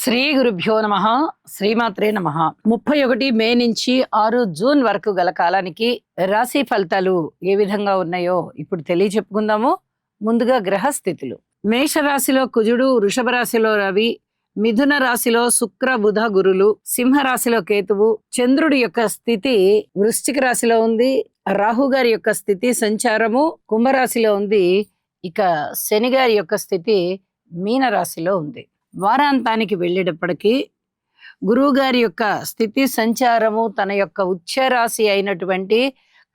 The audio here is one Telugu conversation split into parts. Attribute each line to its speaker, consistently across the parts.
Speaker 1: శ్రీ గురుభ్యో నమ. శ్రీమాత్రే నమ. 31 మే నుంచి 6 జూన్ వరకు గల కాలానికి రాశి ఫలితాలు ఏ విధంగా ఉన్నాయో ఇప్పుడు చెప్పుకుందాము. ముందుగా గ్రహస్థితులు. మేషరాశిలో కుజుడు, వృషభ రాశిలో రవి, మిథున రాశిలో శుక్ర బుధ గురులు, సింహరాశిలో కేతువు, చంద్రుడి యొక్క స్థితి వృశ్చిక రాశిలో ఉంది, రాహు గారి యొక్క స్థితి సంచారము కుంభరాశిలో ఉంది, ఇక శని గారి యొక్క స్థితి మీన రాశిలో ఉంది. వారాంతానికి వెళ్ళేటప్పటికీ గురువు గారి యొక్క స్థితి సంచారము తన యొక్క ఉచ్చ రాశి అయినటువంటి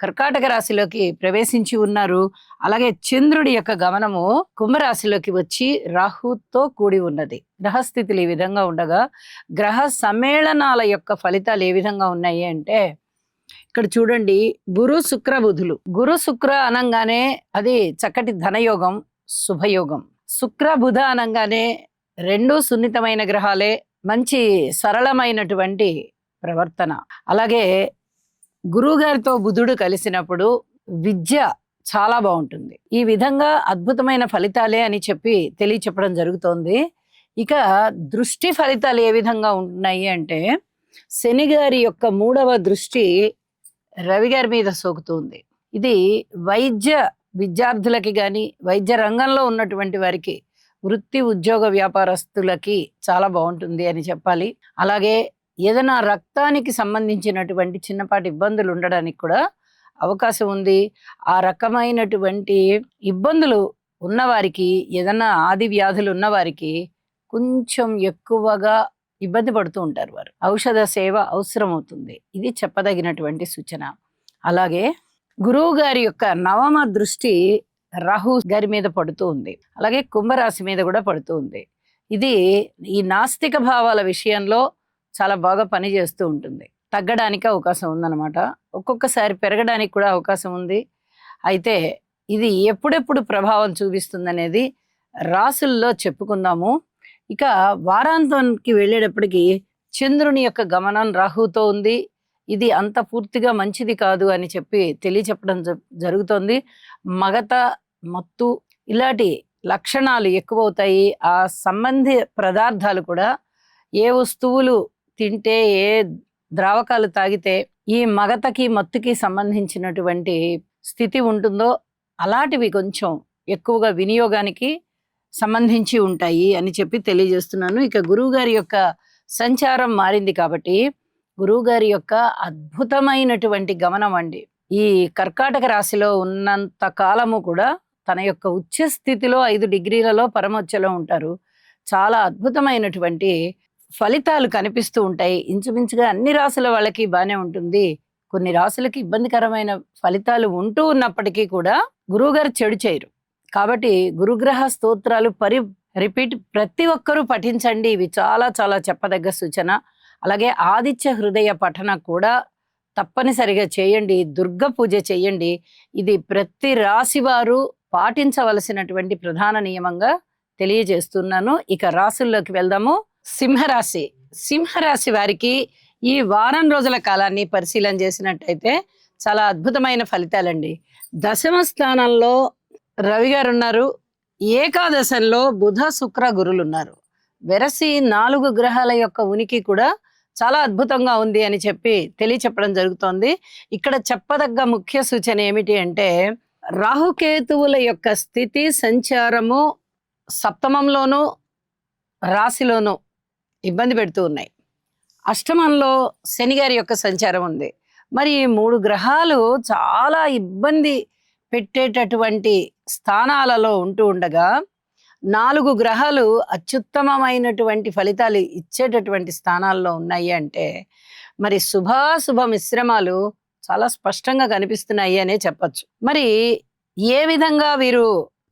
Speaker 1: కర్కాటక రాశిలోకి ప్రవేశించి ఉన్నారు. అలాగే చంద్రుడి యొక్క గమనము కుంభరాశిలోకి వచ్చి రాహుతో కూడి ఉన్నది. గ్రహస్థితులు ఈ విధంగా ఉండగా గ్రహ సమ్మేళనాల యొక్క ఫలితాలు ఏ విధంగా ఉన్నాయి అంటే ఇక్కడ చూడండి, గురు శుక్ర బుధులు. గురు శుక్ర అనంగానే అది చక్కటి ధనయోగం, శుభయోగం. శుక్ర బుధ అనంగానే రెండు సున్నితమైన గ్రహాలే, మంచి సరళమైనటువంటి ప్రవర్తన. అలాగే గురువు గారితో బుధుడు కలిసినప్పుడు విద్య చాలా బాగుంటుంది. ఈ విధంగా అద్భుతమైన ఫలితాలే అని చెప్పడం జరుగుతోంది. ఇక దృష్టి ఫలితాలు ఏ విధంగా ఉన్నాయి అంటే శని గారి యొక్క 3వ దృష్టి రవి గారి మీద సోకుతుంది. ఇది వైద్య విద్యార్థులకి కానీ వైద్య రంగంలో ఉన్నటువంటి వారికి, వృత్తి ఉద్యోగ వ్యాపారస్తులకి చాలా బాగుంటుంది అని చెప్పాలి. అలాగే ఏదైనా రక్తానికి సంబంధించినటువంటి చిన్నపాటి ఇబ్బందులు ఉండడానికి కూడా అవకాశం ఉంది. ఆ రకమైనటువంటి ఇబ్బందులు ఉన్నవారికి, ఏదైనా ఆది వ్యాధులు ఉన్నవారికి కొంచెం ఎక్కువగా ఇబ్బంది పడుతూ ఉంటారు. వారు ఔషధ సేవ అవసరం అవుతుంది. ఇది చెప్పదగినటువంటి సూచన. అలాగే గురువు గారి యొక్క 9వ దృష్టి రాహు గారి మీద పడుతూ ఉంది. అలాగే కుంభరాశి మీద కూడా పడుతూ ఉంది. ఇది ఈ నాస్తిక భావాల విషయంలో చాలా బాగా పనిచేస్తూ ఉంటుంది. తగ్గడానికి అవకాశం ఉందన్నమాట. ఒక్కొక్కసారి పెరగడానికి కూడా అవకాశం ఉంది. అయితే ఇది ఎప్పుడెప్పుడు ప్రభావం చూపిస్తుంది అనేది రాసుల్లో చెప్పుకుందాము. ఇక వారాంతానికి వెళ్ళేటప్పటికి చంద్రుని యొక్క గమనం రాహుతో ఉంది. ఇది అంత పూర్తిగా మంచిది కాదు అని తెలియచెప్పడం జరుగుతోంది. మగత, మత్తు ఇలాంటి లక్షణాలు ఎక్కువ అవుతాయి. ఆ సంబంధి పదార్థాలు కూడా, ఏ వస్తువులు తింటే, ఏ ద్రావకాలు తాగితే ఈ మగతకి మత్తుకి సంబంధించినటువంటి స్థితి ఉంటుందో అలాంటివి కొంచెం ఎక్కువగా వినియోగానికి సంబంధించి ఉంటాయి అని తెలియజేస్తున్నాను. ఇక గురువు గారి యొక్క సంచారం మారింది కాబట్టి గురువు గారి యొక్క అద్భుతమైనటువంటి గమనం అండి. ఈ కర్కాటక రాశిలో ఉన్నంత కాలము కూడా తన యొక్క ఉచ్చ స్థితిలో 5 డిగ్రీలలో పరమోచ్చలో ఉంటారు. చాలా అద్భుతమైనటువంటి ఫలితాలు కనిపిస్తూ ఉంటాయి. ఇంచుమించుగా అన్ని రాశుల వాళ్ళకి బాగానే ఉంటుంది. కొన్ని రాశులకి ఇబ్బందికరమైన ఫలితాలు ఉంటూ ఉన్నప్పటికీ కూడా గురువు గారు చెడు చేయరు. కాబట్టి గురుగ్రహ స్తోత్రాలు రిపీట్ ప్రతి ఒక్కరూ పఠించండి. ఇవి చాలా చాలా చెప్పదగ్గ సూచన. అలాగే ఆదిత్య హృదయ పఠన కూడా తప్పనిసరిగా చేయండి. దుర్గ పూజ చేయండి. ఇది ప్రతి రాశి వారు పాటించవలసినటువంటి ప్రధాన నియమంగా తెలియజేస్తున్నాను. ఇక రాశుల్లోకి వెళ్దాము. సింహరాశి. సింహరాశి వారికి ఈ వారం రోజుల కాలాన్ని పరిశీలన చేసినట్టయితే చాలా అద్భుతమైన ఫలితాలండి. 10వ స్థానంలో రవి గారు ఉన్నారు. ఏకాదశంలో బుధ శుక్ర గురులు ఉన్నారు. వెరసి 4 గ్రహాల యొక్క ఉనికి కూడా చాలా అద్భుతంగా ఉంది అని తెలియచెప్పడం జరుగుతోంది. ఇక్కడ చెప్పదగ్గ ముఖ్య సూచన ఏమిటి అంటే రాహుకేతువుల యొక్క స్థితి సంచారము 7మంలోనూ రాశిలోనూ ఇబ్బంది పెడుతూ ఉన్నాయి. 8మంలో శని గారి యొక్క సంచారం ఉంది. మరి 3 గ్రహాలు చాలా ఇబ్బంది పెట్టేటటువంటి స్థానాలలో ఉంటూ ఉండగా 4 గ్రహాలు అత్యుత్తమమైనటువంటి ఫలితాలు ఇచ్చేటటువంటి స్థానాల్లో ఉన్నాయి అంటే మరి శుభాశుభ మిశ్రమాలు చాలా స్పష్టంగా కనిపిస్తున్నాయి అనే చెప్పచ్చు. మరి ఏ విధంగా వీరు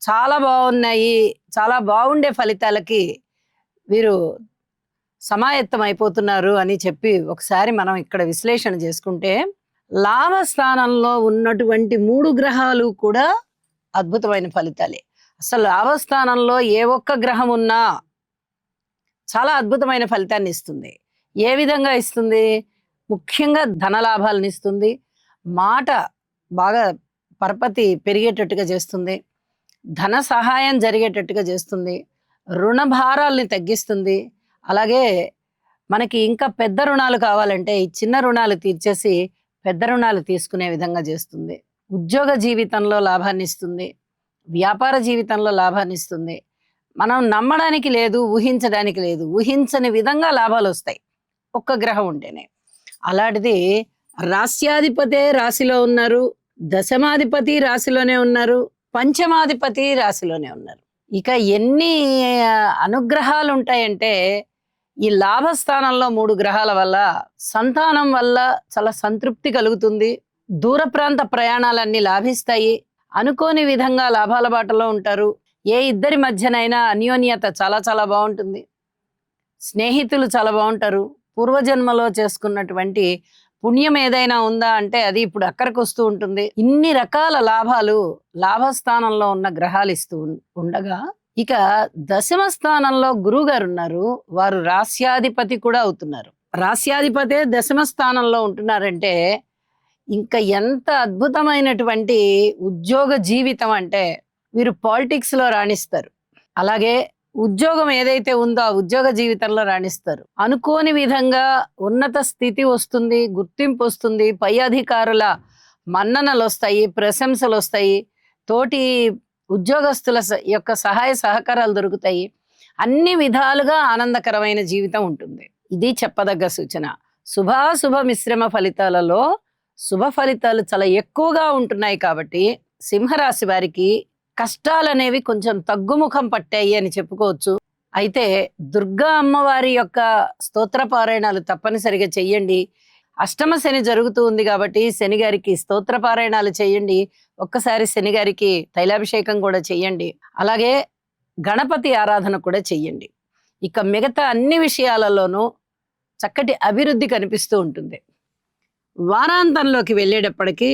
Speaker 1: చాలా బాగున్నాయి, చాలా బాగుండే ఫలితాలకి వీరు సమాయత్తం అయిపోతున్నారు అని ఒకసారి మనం ఇక్కడ విశ్లేషణ చేసుకుంటే లాభస్థానంలో ఉన్నటువంటి 3 గ్రహాలు కూడా అద్భుతమైన ఫలితాలే. అసలు లాభస్థానంలో ఏ ఒక్క గ్రహం ఉన్నా చాలా అద్భుతమైన ఫలితాన్ని ఇస్తుంది. ఏ విధంగా ఇస్తుంది? ముఖ్యంగా ధన లాభాలను ఇస్తుంది. మాట బాగా పరపతి పెరిగేటట్టుగా చేస్తుంది. ధన సహాయం జరిగేటట్టుగా చేస్తుంది. రుణ భారాల్ని తగ్గిస్తుంది. అలాగే మనకి ఇంకా పెద్ద రుణాలు కావాలంటే ఈ చిన్న రుణాలు తీర్చేసి పెద్ద రుణాలు తీసుకునే విధంగా చేస్తుంది. ఉద్యోగ జీవితంలో లాభాన్ని ఇస్తుంది. వ్యాపార జీవితంలో లాభాన్ని ఇస్తుంది. మనం నమ్మడానికి లేదు, ఊహించడానికి లేదు. ఊహించని విధంగా లాభాలు వస్తాయి ఒక్క గ్రహం ఉంటేనే. అలాంటిది రాస్యాధిపతే రాశిలో ఉన్నారు, దశమాధిపతి రాశిలోనే ఉన్నారు, పంచమాధిపతి రాశిలోనే ఉన్నారు. ఇక ఎన్ని అనుగ్రహాలు ఉంటాయంటే ఈ లాభస్థానంలో 3 గ్రహాల వల్ల సంతానం వల్ల చాలా సంతృప్తి కలుగుతుంది. దూర ప్రాంత ప్రయాణాలన్నీ లాభిస్తాయి. అనుకోని విధంగా లాభాల బాటలో ఉంటారు. ఏ ఇద్దరి మధ్యనైనా అన్యోన్యత చాలా చాలా బాగుంటుంది. స్నేహితులు చాలా బాగుంటారు. పూర్వజన్మలో చేసుకున్నటువంటి పుణ్యం ఏదైనా ఉందా అంటే అది ఇప్పుడు అక్కడికి వస్తూ ఉంటుంది. ఇన్ని రకాల లాభాలు లాభస్థానంలో ఉన్న గ్రహాలు ఇస్తూ ఉండగా ఇక దశమ స్థానంలో గురువు గారు ఉన్నారు. వారు రాస్యాధిపతి కూడా అవుతున్నారు. రాస్యాధిపతే దశమ స్థానంలో ఉంటున్నారంటే ఇంకా ఎంత అద్భుతమైనటువంటి ఉద్యోగ జీవితం అంటే వీరు పాలిటిక్స్ లో రాణిస్తారు. అలాగే ఉద్యోగం ఏదైతే ఉందో ఆ ఉద్యోగ జీవితంలో రాణిస్తారు. అనుకోని విధంగా ఉన్నత స్థితి వస్తుంది, గుర్తింపు వస్తుంది, పై అధికారుల మన్ననలు వస్తాయి, ప్రశంసలు వస్తాయి, తోటి ఉద్యోగస్తుల యొక్క సహాయ సహకారాలు దొరుకుతాయి. అన్ని విధాలుగా ఆనందకరమైన జీవితం ఉంటుంది. ఇది చెప్పదగ్గ సూచన. శుభాశుభ మిశ్రమ ఫలితాలలో శుభ ఫలితాలు చాలా ఎక్కువగా ఉంటున్నాయి కాబట్టి సింహరాశి వారికి కష్టాలనేవి కొంచెం తగ్గుముఖం పట్టాయి అని చెప్పుకోవచ్చు. అయితే దుర్గా అమ్మవారి యొక్క స్తోత్ర పారాయణాలు తప్పనిసరిగా చెయ్యండి. అష్టమ శని జరుగుతూ ఉంది కాబట్టి శని గారికి స్తోత్ర పారాయణాలు చేయండి. ఒక్కసారి శని గారికి తైలాభిషేకం కూడా చెయ్యండి. అలాగే గణపతి ఆరాధన కూడా చెయ్యండి. ఇక మిగతా అన్ని విషయాలలోనూ చక్కటి అభివృద్ధి కనిపిస్తూ ఉంటుంది. వారాంతంలోకి వెళ్ళేటప్పటికీ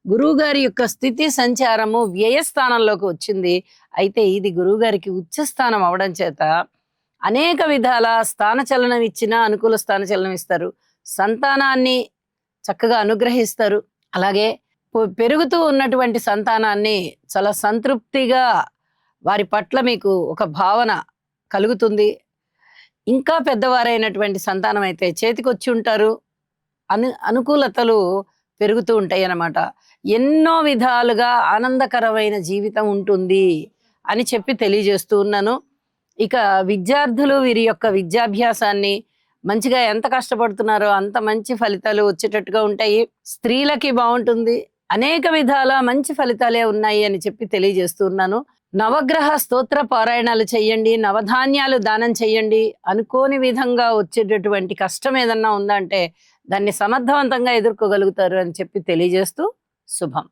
Speaker 1: గురువుగారి యొక్క స్థితి సంచారము వ్యయస్థానంలోకి వచ్చింది. అయితే ఇది గురువుగారికి ఉచ్చస్థానం అవడం చేత అనేక విధాల స్థానచలనం ఇచ్చినా అనుకూల స్థానచలనం ఇస్తారు. సంతానాన్ని చక్కగా అనుగ్రహిస్తారు. అలాగే పెరుగుతూ ఉన్నటువంటి సంతానాన్ని చాలా సంతృప్తిగా వారి పట్ల మీకు ఒక భావన కలుగుతుంది. ఇంకా పెద్దవారైనటువంటి సంతానం అయితే చేతికొచ్చి ఉంటారు. అనుకూలతలు పెరుగుతూ ఉంటాయి అన్నమాట. ఎన్నో విధాలుగా ఆనందకరమైన జీవితం ఉంటుంది అని చెప్పి తెలియజేస్తూ ఉన్నాను. ఇక విద్యార్థులు వీరి యొక్క విద్యాభ్యాసాన్ని మంచిగా ఎంత కష్టపడుతున్నారో అంత మంచి ఫలితాలు వచ్చేటట్టుగా ఉంటాయి. స్త్రీలకి బాగుంటుంది. అనేక విధాల మంచి ఫలితాలే ఉన్నాయి అని చెప్పి తెలియజేస్తూ ఉన్నాను. నవగ్రహ స్తోత్ర పారాయణాలు చెయ్యండి, నవధాన్యాలు దానం చెయ్యండి. అనుకోని విధంగా వచ్చేటటువంటి కష్టం ఏదన్నా ఉందంటే దాన్ని సమర్థవంతంగా ఎదుర్కోగలుగుతారు అని చెప్పి తెలియజేస్తూ శుభం.